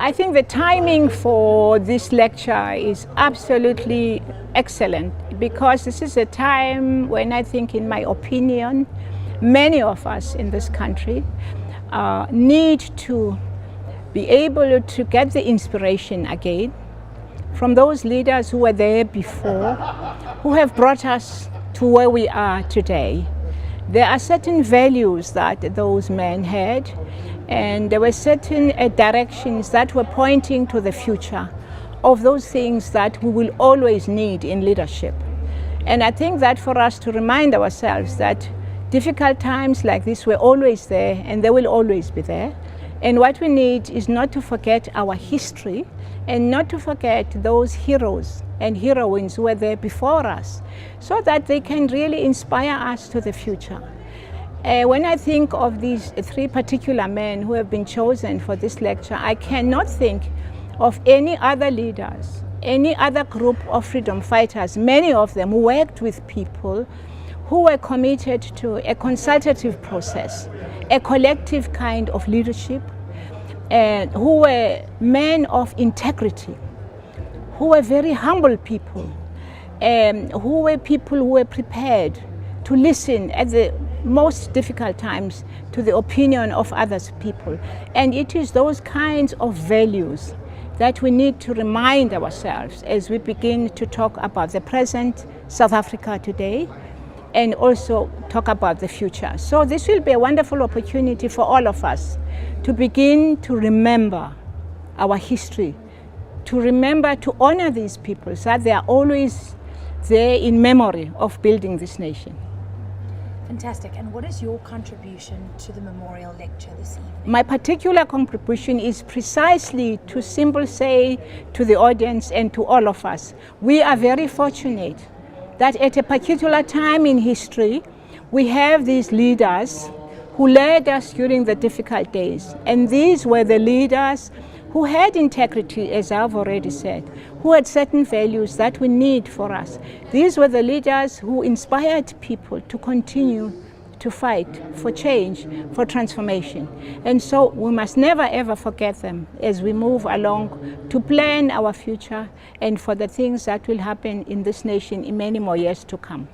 I think the timing for this lecture is absolutely excellent, because this is a time when I think, in my opinion, many of us in this country need to be able to get the inspiration again from those leaders who were there before, who have brought us to where we are today. There are certain values that those men had, and there were certain directions that were pointing to the future of those things that we will always need in leadership. And I think that for us to remind ourselves that difficult times like this were always there and they will always be there. And what we need is not to forget our history and not to forget those heroes and heroines who were there before us, so that they can really inspire us to the future. When I think of these three particular men who have been chosen for this lecture, I cannot think of any other leaders, any other group of freedom fighters, many of them who worked with people who were committed to a consultative process, a collective kind of leadership, and who were men of integrity, who were very humble people, who were people who were prepared to listen at the most difficult times to the opinion of other people. And it is those kinds of values that we need to remind ourselves as we begin to talk about the present South Africa today, and also talk about the future. So this will be a wonderful opportunity for all of us to begin to remember our history, to remember to honor these people so that they are always there in memory of building this nation. Fantastic. And what is your contribution to the memorial lecture this evening? My particular contribution is precisely to simply say to the audience and to all of us, we are very fortunate that at a particular time in history, we have these leaders who led us during the difficult days. And these were the leaders who had integrity, as I've already said, who had certain values that we need for us. These were the leaders who inspired people to continue to fight for change, for transformation. And so we must never ever forget them as we move along to plan our future and for the things that will happen in this nation in many more years to come.